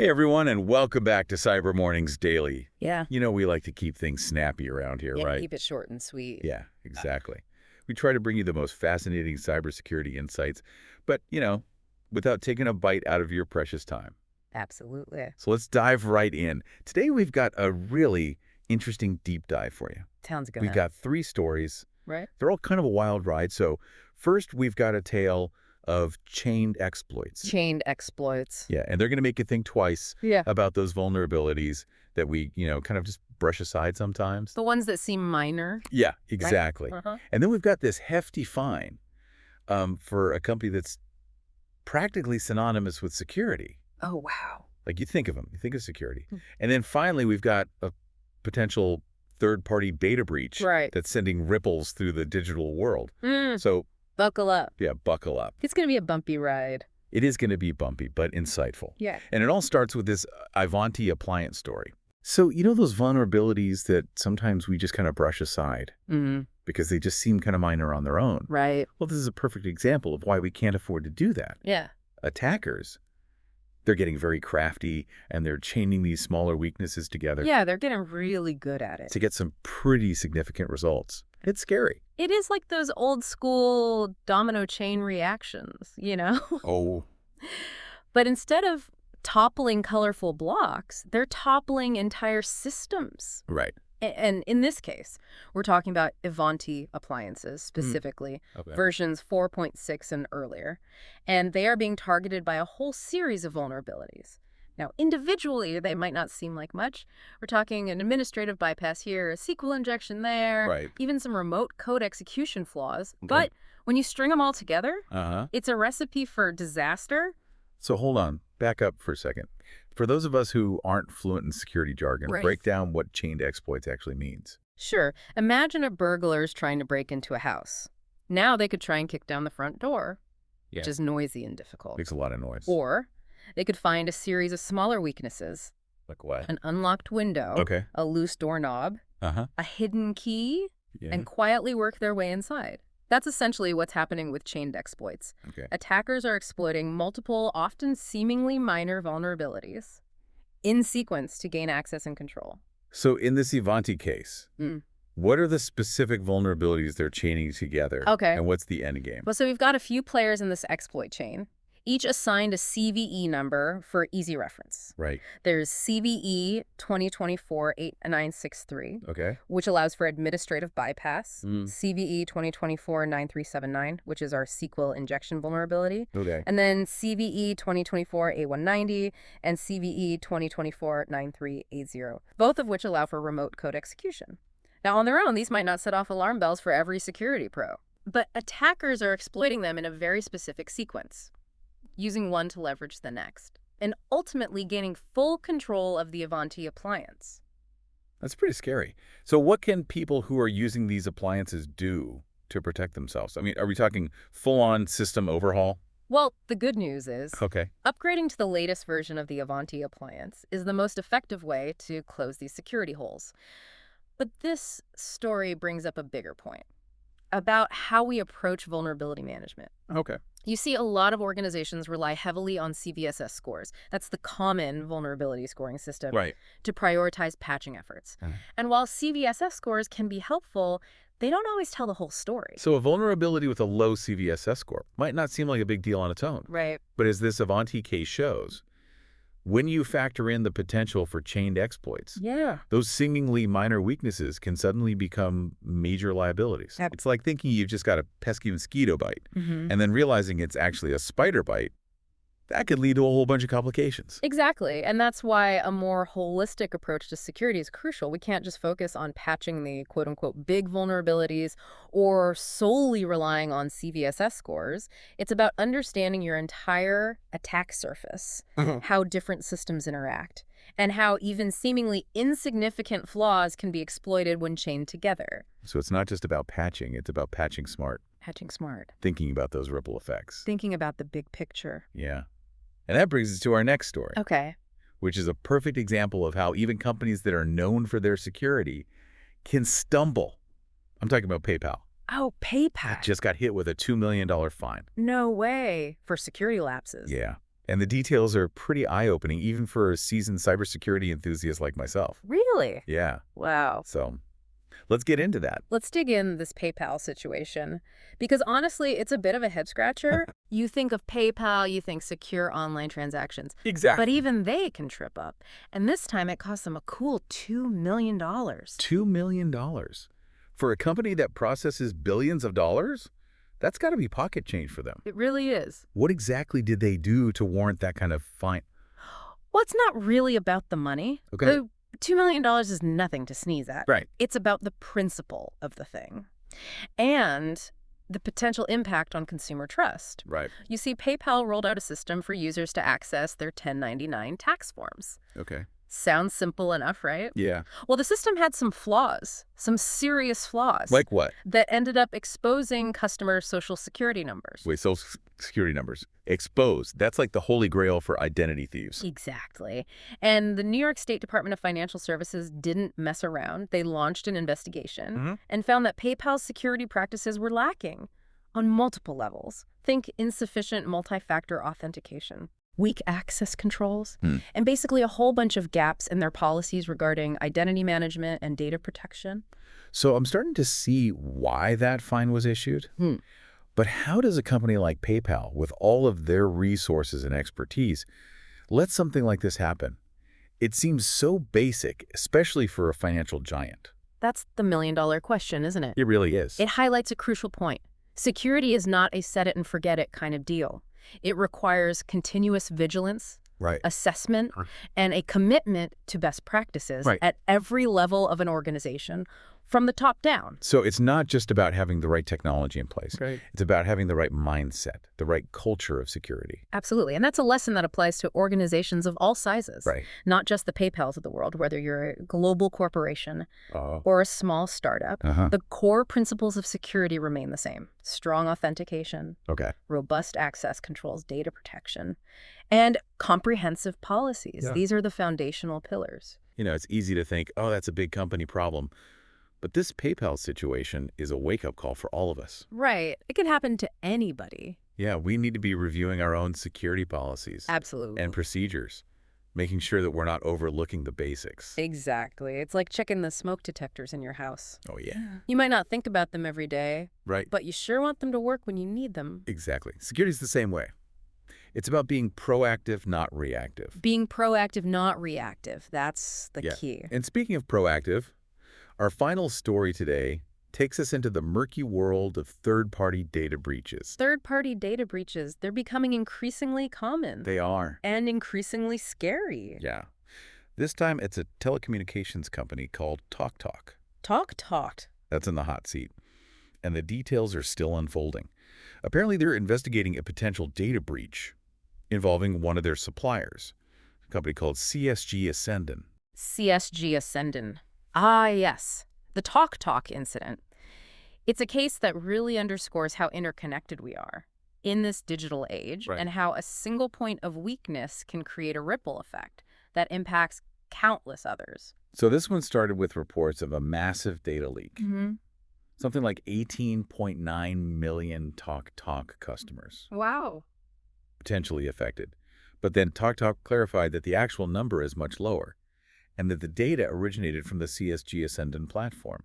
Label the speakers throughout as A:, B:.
A: Hey everyone, and welcome back to Cyber Mornings Daily.
B: Yeah.
A: You know we like to keep things snappy around here,
B: Yeah,
A: right?
B: keep it short and sweet.
A: Yeah, exactly. We try to bring you the most fascinating cybersecurity insights, but, without taking a bite out of your precious time.
B: Absolutely.
A: So let's dive right in. Today we've got a really interesting deep dive for you.
B: Sounds good.
A: We've got 3 stories.
B: Right?
A: They're all kind of a wild ride. So first we've got a tale of chained exploits.
B: Chained exploits.
A: Yeah, and they're going to make you think twice
B: Yeah.
A: about those vulnerabilities that we, kind of just brush aside sometimes.
B: The ones that seem minor.
A: Yeah, exactly.
B: Uh-huh.
A: And then we've got this hefty fine for a company that's practically synonymous with security.
B: Oh, wow.
A: Like you think of them, you think of security.
B: Hmm.
A: And then finally, we've got a potential third-party data breach
B: Right.
A: that's sending ripples through the digital world.
B: Mm,
A: So,
B: buckle up.
A: yeah, buckle up.
B: It's going to be a bumpy ride.
A: It is going to be bumpy, but insightful.
B: Yeah.
A: And it all starts with this Ivanti appliance story. So, those vulnerabilities that sometimes we just kind of brush aside
B: Mm,
A: because they just seem kind of minor on their own.
B: right.
A: Well, this is a perfect example of why we can't afford to do that.
B: Yeah.
A: Attackers, they're getting very crafty and they're chaining these smaller weaknesses together
B: Yeah, they're getting really good at it.
A: to get some pretty significant results. It's scary.
B: It is like those old school domino chain reactions,
A: Oh,
B: But instead of toppling colorful blocks, they're toppling entire systems.
A: right.
B: And in this case, we're talking about Ivanti appliances specifically,
A: Okay.
B: versions 4.6 and earlier. And they are being targeted by a whole series of vulnerabilities. Now, individually, they might not seem like much. We're talking an administrative bypass here, a SQL injection there,
A: Right.
B: even some remote code execution flaws.
A: Okay.
B: But when you string them all together,
A: Uh-huh.
B: it's a recipe for disaster.
A: So hold on. Back up for a second. For those of us who aren't fluent in security jargon,
B: Right.
A: break down what chained exploits actually means.
B: Sure, imagine a burglar's trying to break into a house. Now they could try and kick down the front door,
A: Yeah.
B: which is noisy and difficult.
A: Makes a lot of noise.
B: Or they could find a series of smaller weaknesses,
A: Like what?
B: an unlocked window,
A: Okay.
B: a loose doorknob,
A: Uh-huh.
B: a hidden key,
A: Yeah.
B: and quietly work their way inside. That's essentially what's happening with chained exploits.
A: Okay.
B: Attackers are exploiting multiple, often seemingly minor vulnerabilities in sequence to gain access and control.
A: So in this Ivanti case,
B: Mm.
A: what are the specific vulnerabilities they're chaining together?
B: Okay.
A: And what's the end game?
B: Well, so we've got a few players in this exploit chain, each assigned a CVE number for easy reference.
A: Right.
B: There's CVE 2024-8963,
A: Okay.
B: which allows for administrative bypass,
A: Mm.
B: CVE 2024-9379, which is our SQL injection vulnerability,
A: Okay.
B: and then CVE 2024-A190 and CVE 2024-9380, both of which allow for remote code execution. Now, on their own, these might not set off alarm bells for every security pro, but attackers are exploiting them in a very specific sequence, using one to leverage the next, and ultimately gaining full control of the Ivanti appliance.
A: That's pretty scary. So what can people who are using these appliances do to protect themselves? I mean, are we talking full-on system overhaul?
B: Well, the good news is,
A: Okay.
B: upgrading to the latest version of the Ivanti appliance is the most effective way to close these security holes. But this story brings up a bigger point about how we approach vulnerability management.
A: Okay.
B: You see, a lot of organizations rely heavily on CVSS scores. That's the common vulnerability scoring system
A: Right.
B: to prioritize patching efforts.
A: Mhm.
B: And while CVSS scores can be helpful, they don't always tell the whole story.
A: So a vulnerability with a low CVSS score might not seem like a big deal on its own.
B: Right.
A: But as this Ivanti case shows, when you factor in the potential for chained exploits,
B: Yeah.
A: those seemingly minor weaknesses can suddenly become major liabilities.
B: Yep.
A: It's like thinking you've just got a pesky mosquito bite
B: Mm-hmm.
A: and then realizing it's actually a spider bite. That could lead to a whole bunch of complications.
B: Exactly. And that's why a more holistic approach to security is crucial. We can't just focus on patching the quote-unquote big vulnerabilities or solely relying on CVSS scores. It's about understanding your entire attack surface, how different systems interact, and how even seemingly insignificant flaws can be exploited when chained together.
A: So it's not just about patching, it's about patching smart,
B: Patching smart.
A: thinking about those ripple effects.
B: Thinking about the big picture.
A: Yeah. And that brings us to our next story,
B: Okay.
A: which is a perfect example of how even companies that are known for their security can stumble. I'm talking about PayPal.
B: Oh, PayPal.
A: Just got hit with a $2 million fine.
B: No way. For security lapses.
A: Yeah. And the details are pretty eye-opening, even for a seasoned cybersecurity enthusiast like myself.
B: Really?
A: Yeah.
B: Wow.
A: So let's get into that.
B: Let's dig in this PayPal situation, because honestly, it's a bit of a head scratcher. You think of PayPal, you think secure online transactions, but
A: Exactly.
B: even they can trip up. And this time it cost them a cool $2 million.
A: $2 million. For a company that processes billions of dollars? That's got to be pocket change for them.
B: It really is.
A: What exactly did they do to warrant that kind of fine?
B: Well, it's not really about the money.
A: Okay.
B: The $2 million is nothing to sneeze at.
A: Right.
B: It's about the principle of the thing and the potential impact on consumer trust.
A: Right.
B: You see, PayPal rolled out a system for users to access their 1099 tax forms.
A: Okay.
B: Sounds simple enough, right?
A: Yeah.
B: Well, the system had some flaws, some serious flaws.
A: Like what?
B: That ended up exposing customers' social security numbers.
A: Wait, social security numbers. Exposed. That's like the holy grail for identity thieves.
B: Exactly. And the New York State Department of Financial Services didn't mess around. They launched an investigation and found that PayPal's security practices were lacking on multiple levels. Think insufficient multi-factor authentication, weak access controls, and basically a whole bunch of gaps in their policies regarding identity management and data protection.
A: So I'm starting to see why that fine was issued. But how does a company like PayPal, with all of their resources and expertise, let something like this happen? It seems so basic, especially for a financial giant.
B: That's the million-dollar question, isn't it?
A: It really is.
B: It highlights a crucial point. Security is not a set-it-and-forget-it kind of deal. It requires continuous vigilance,
A: Right.
B: assessment, and a commitment to best practices at every level of an organization, from the top down.
A: So it's not just about having the right technology in place.
B: Right.
A: It's about having the right mindset, the right culture of security.
B: Absolutely. And that's a lesson that applies to organizations of all sizes,
A: Right.
B: not just the PayPals of the world, whether you're a global corporation
A: Oh.
B: or a small startup. The core principles of security remain the same. Strong authentication,
A: Okay.
B: robust access controls, data protection, and comprehensive policies.
A: Yeah.
B: These are the foundational pillars.
A: You know, it's easy to think, oh, that's a big company problem. But this PayPal situation is a wake-up call for all of us.
B: Right. It can happen to anybody.
A: Yeah, we need to be reviewing our own security policies
B: Absolutely.
A: and procedures, making sure that we're not overlooking the basics.
B: Exactly. It's like checking the smoke detectors in your house.
A: Oh, yeah.
B: You might not think about them every day,
A: Right.
B: but you sure want them to work when you need them.
A: Exactly. Security is the same way. It's about being proactive, not reactive.
B: Being proactive, not reactive. That's the
A: Yeah.
B: key.
A: And speaking of proactive, our final story today takes us into the murky world of third-party data breaches.
B: Third-party data breaches, they're becoming increasingly common.
A: They are.
B: And increasingly scary.
A: Yeah. This time, it's a telecommunications company called TalkTalk.
B: TalkTalk.
A: That's in the hot seat. And the details are still unfolding. Apparently, they're investigating a potential data breach involving one of their suppliers, a company called CSG Ascendon.
B: CSG Ascendon. Ah, yes. The TalkTalk incident. It's a case that really underscores how interconnected we are in this digital age and how a single point of weakness can create a ripple effect that impacts countless others.
A: So this one started with reports of a massive data leak. Something like 18.9 million TalkTalk customers
B: Wow.
A: potentially affected. But then TalkTalk clarified that the actual number is much lower, and that the data originated from the CSG Ascendon platform,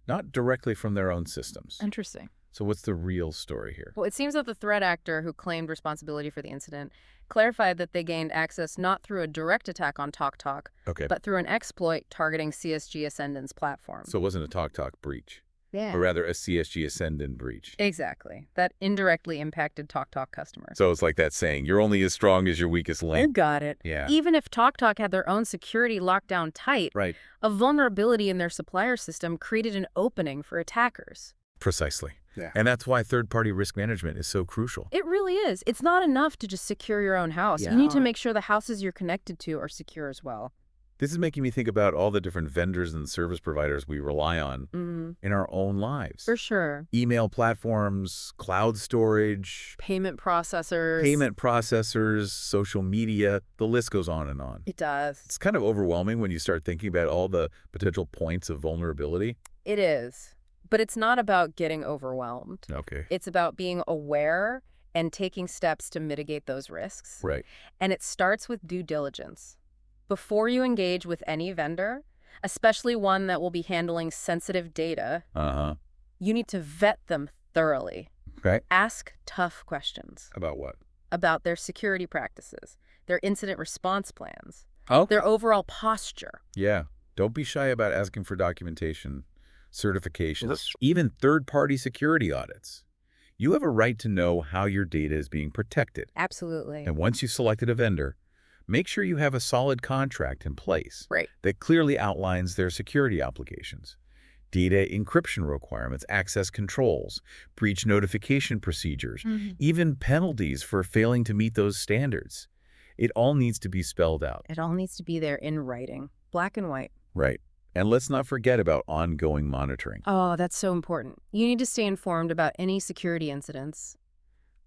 A: not directly from their own systems.
B: Interesting.
A: So what's the real story here?
B: Well, it seems that the threat actor who claimed responsibility for the incident clarified that they gained access not through a direct attack on TalkTalk,
A: Okay.
B: but through an exploit targeting CSG Ascendon's platform.
A: So it wasn't a TalkTalk breach,
B: Yeah.
A: or rather a CSG Ascendon breach.
B: Exactly. That indirectly impacted TalkTalk customers.
A: So it's like that saying, you're only as strong as your weakest
B: You
A: link.
B: got it.
A: Yeah.
B: Even if TalkTalk had their own security locked down tight,
A: Right.
B: a vulnerability in their supplier system created an opening for attackers.
A: Precisely.
C: Yeah.
A: And that's why third-party risk management is so crucial.
B: It really is. It's not enough to just secure your own house.
A: Yeah.
B: You need to make sure the houses you're connected to are secure as well.
A: This is making me think about all the different vendors and service providers we rely on in our own lives.
B: For sure.
A: Email platforms, cloud storage,
B: Payment processors.
A: payment processors, social media, the list goes on and on.
B: It does.
A: It's kind of overwhelming when you start thinking about all the potential points of vulnerability.
B: It is. But it's not about getting overwhelmed.
A: Okay.
B: It's about being aware and taking steps to mitigate those risks.
A: Right.
B: And it starts with due diligence. Before you engage with any vendor, especially one that will be handling sensitive data,
A: Uh-huh.
B: you need to vet them thoroughly.
A: Okay.
B: Ask tough questions
A: About what?
B: about their security practices, their incident response plans,
A: Oh.
B: their overall posture.
A: Yeah. Don't be shy about asking for documentation, certifications,
C: That's-
A: even third-party security audits. You have a right to know how your data is being protected.
B: Absolutely.
A: And once you've selected a vendor, make sure you have a solid contract in place
B: Right.
A: that clearly outlines their security obligations. Data encryption requirements, access controls, breach notification procedures, even penalties for failing to meet those standards. It all needs to be spelled out.
B: It all needs to be there in writing, black and white.
A: Right. And let's not forget about ongoing monitoring.
B: Oh, that's so important. You need to stay informed about any security incidents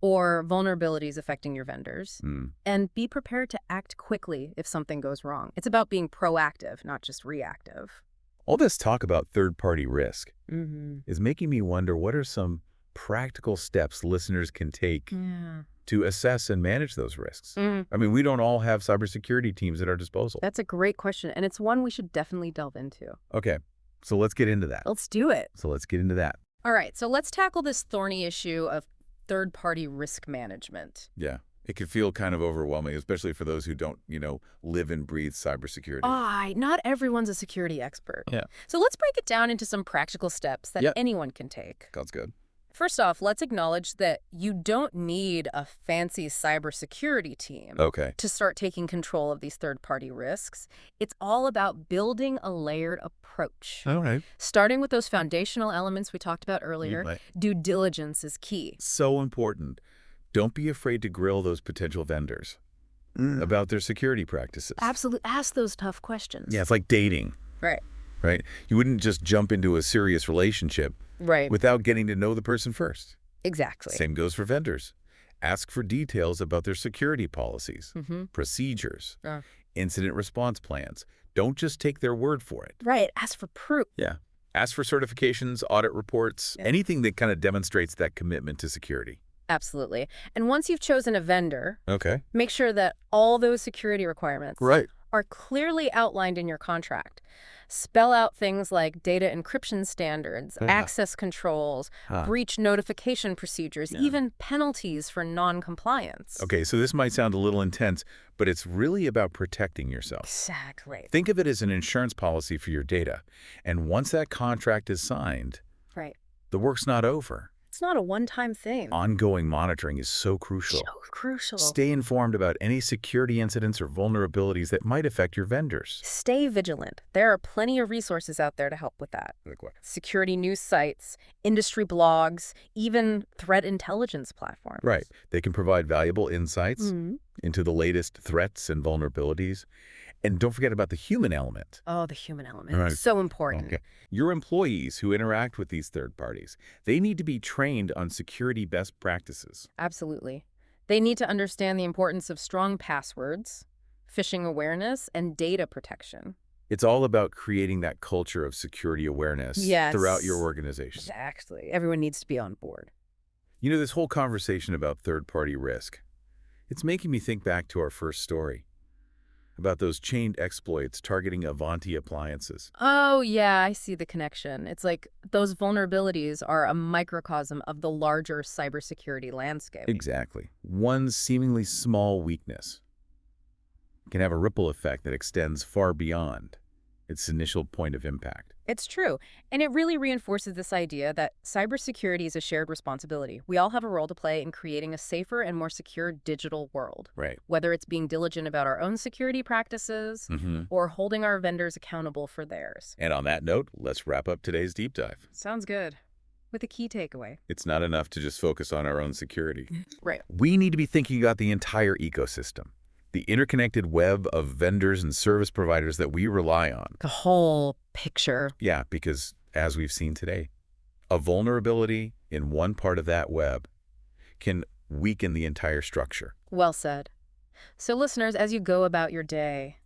B: or vulnerabilities affecting your vendors, and be prepared to act quickly if something goes wrong. It's about being proactive, not just reactive.
A: All this talk about third-party risk
B: Mm-hmm.
A: is making me wonder, what are some practical steps listeners can take
B: Yeah.
A: to assess and manage those risks?
B: Mm.
A: I mean, we don't all have cybersecurity teams at our disposal.
B: That's a great question, and it's one we should definitely delve into.
A: Okay, so let's get into that.
B: Let's do it. All right, so let's tackle this thorny issue of third-party risk management.
A: Yeah, it can feel kind of overwhelming, especially for those who don't, live and breathe cybersecurity.
B: Not everyone's a security expert.
A: Yeah.
B: So let's break it down into some practical steps that
A: Yep.
B: anyone can take.
A: Sounds good.
B: First off, let's acknowledge that you don't need a fancy cybersecurity team
A: Okay.
B: to start taking control of these third-party risks. It's all about building a layered approach.
A: All right.
B: Starting with those foundational elements we talked about earlier,
A: Right.
B: due diligence is key.
A: So important. Don't be afraid to grill those potential vendors about their security practices.
B: Absolutely. Ask those tough questions.
A: Yeah, it's like dating,
B: Right.
A: right? You wouldn't just jump into a serious relationship
B: Right.
A: without getting to know the person first.
B: Exactly.
A: Same goes for vendors. Ask for details about their security policies,
B: Mm-hmm.
A: procedures,
B: Uh.
A: incident response plans. Don't just take their word for it.
B: Right. Ask for proof.
A: Yeah. Ask for certifications, audit reports, anything that kind of demonstrates that commitment to security.
B: Absolutely. And once you've chosen a vendor,
A: Okay.
B: make sure that all those security requirements
A: Right.
B: are clearly outlined in your contract. Spell out things like data encryption standards, access controls, breach notification procedures, even penalties for non-compliance.
A: Okay, so this might sound a little intense, but it's really about protecting yourself.
B: Exactly.
A: Think of it as an insurance policy for your data. And once that contract is signed,
B: Right.
A: the work's not over.
B: It's not a one-time thing.
A: Ongoing monitoring is so crucial.
B: So crucial.
A: Stay informed about any security incidents or vulnerabilities that might affect your vendors.
B: Stay vigilant. There are plenty of resources out there to help with that.
A: Like what?
B: Security news sites, industry blogs, even threat intelligence platforms.
A: Right. They can provide valuable insights
B: Mhm.
A: into the latest threats and vulnerabilities. And don't forget about the human element.
B: Oh, the human element.
A: Right.
B: So important.
A: Okay. Your employees who interact with these third parties, they need to be trained on security best practices.
B: Absolutely. They need to understand the importance of strong passwords, phishing awareness, and data protection.
A: It's all about creating that culture of security awareness
B: Yes.
A: throughout your organization.
B: Exactly. Everyone needs to be on board.
A: You know, this whole conversation about third-party risk, it's making me think back to our first story about those chained exploits targeting Avanti appliances.
B: Oh, yeah, I see the connection. It's like those vulnerabilities are a microcosm of the larger cybersecurity landscape.
A: Exactly. One seemingly small weakness can have a ripple effect that extends far beyond its initial point of impact.
B: It's true. And it really reinforces this idea that cybersecurity is a shared responsibility. We all have a role to play in creating a safer and more secure digital world,
A: Right.
B: whether it's being diligent about our own security practices or holding our vendors accountable for theirs.
A: And on that note, let's wrap up today's deep dive.
B: Sounds good. With a key takeaway.
A: It's not enough to just focus on our own security.
B: Right.
A: We need to be thinking about the entire ecosystem, the interconnected web of vendors and service providers that we rely on.
B: The whole picture.
A: Yeah, because as we've seen today, a vulnerability in one part of that web can weaken the entire structure.
B: Well said. So listeners, as you go about your day,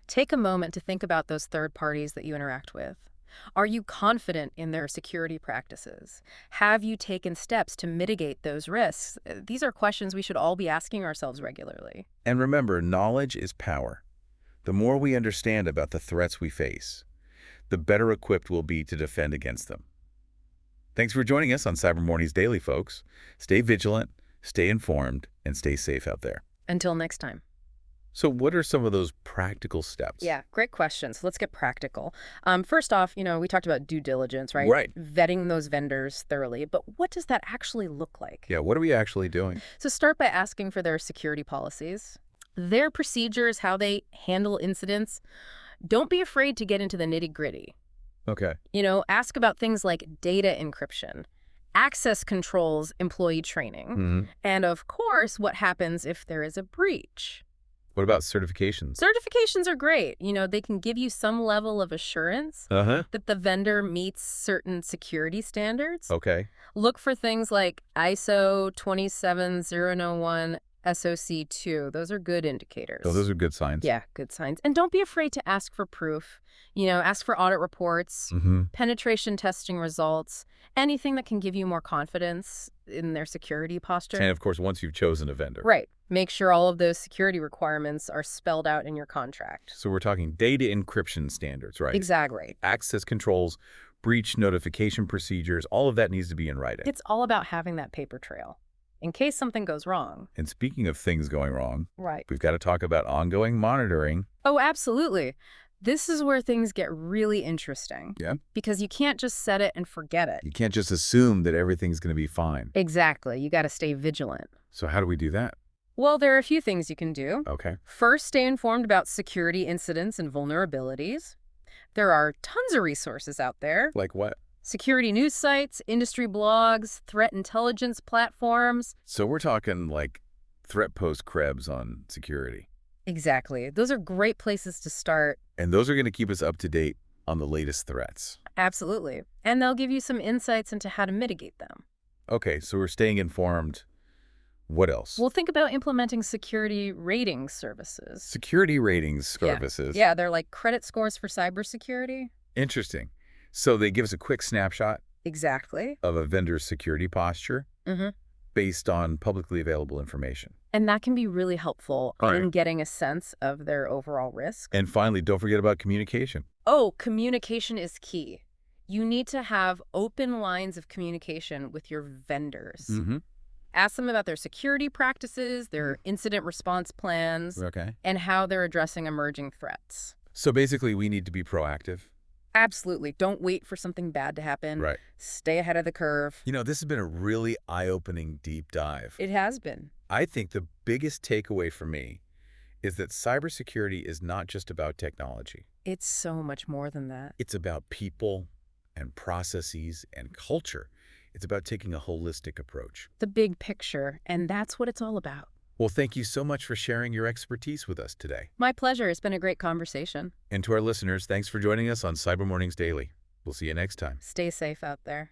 B: take a moment to think about those third parties that you interact with. Are you confident in their security practices? Have you taken steps to mitigate those risks? These are questions we should all be asking ourselves regularly.
A: And remember, knowledge is power. The more we understand about the threats we face, the better equipped we'll be to defend against them. Thanks for joining us on Cyber Mornings Daily, folks. Stay vigilant, stay informed, and stay safe out there.
B: Until next time.
A: So what are some of those practical steps?
B: Yeah, great question. So let's get practical. First off, we talked about due diligence, right?
A: Right.
B: Vetting those vendors thoroughly. But what does that actually look like?
A: Yeah, what are we actually doing?
B: So start by asking for their security policies, their procedures, how they handle incidents. Don't be afraid to get into the nitty-gritty.
A: Okay.
B: Ask about things like data encryption, access controls, employee training, and of course, what happens if there is a breach.
A: What about certifications?
B: Certifications are great. They can give you some level of assurance that the vendor meets certain security standards.
A: Okay.
B: Look for things like ISO 27001 SOC2. Those are good indicators.
A: Oh, those are good signs.
B: Yeah, good signs. And don't be afraid to ask for proof. Ask for audit reports, penetration testing results, anything that can give you more confidence in their security posture.
A: And of course, once you've chosen a vendor.
B: Right. Make sure all of those security requirements are spelled out in your contract.
A: So we're talking data encryption standards, right?
B: Exactly.
A: Access controls, breach notification procedures, all of that needs to be in writing.
B: It's all about having that paper trail in case something goes wrong.
A: And speaking of things going wrong,
B: Right.
A: we've got to talk about ongoing monitoring.
B: Oh, absolutely. This is where things get really interesting.
A: Yeah.
B: Because you can't just set it and forget it.
A: You can't just assume that everything's going to be fine.
B: Exactly. You got to stay vigilant.
A: So how do we do that?
B: Well, there are a few things you can do.
A: Okay.
B: First, stay informed about security incidents and vulnerabilities. There are tons of resources out there.
A: Like what?
B: Security news sites, industry blogs, threat intelligence platforms.
A: So we're talking like threat post krebs on security.
B: Exactly. Those are great places to start.
A: And those are going to keep us up to date on the latest threats.
B: Absolutely. And they'll give you some insights into how to mitigate them.
A: Okay, so we're staying informed. What else?
B: Well, think about implementing security rating services.
A: Security ratings services.
B: Yeah, they're like credit scores for cybersecurity.
A: Interesting. So they give us a quick snapshot
B: Exactly.
A: of a vendor's security posture based on publicly available information.
B: And that can be really helpful
A: All right.
B: in getting a sense of their overall risk.
A: And finally, don't forget about communication.
B: Oh, communication is key. You need to have open lines of communication with your vendors. Ask them about their security practices, their incident response plans,
A: Okay.
B: and how they're addressing emerging threats.
A: So basically, we need to be proactive.
B: Absolutely. Don't wait for something bad to happen.
A: Right.
B: Stay ahead of the curve.
A: This has been a really eye-opening deep dive.
B: It has been.
A: I think the biggest takeaway for me is that cybersecurity is not just about technology.
B: It's so much more than that.
A: It's about people and processes and culture. It's about taking a holistic approach.
B: The big picture, and that's what it's all about.
A: Well, thank you so much for sharing your expertise with us today.
B: My pleasure. It's been a great conversation.
A: And to our listeners, thanks for joining us on Cyber Mornings Daily. We'll see you next time.
B: Stay safe out there.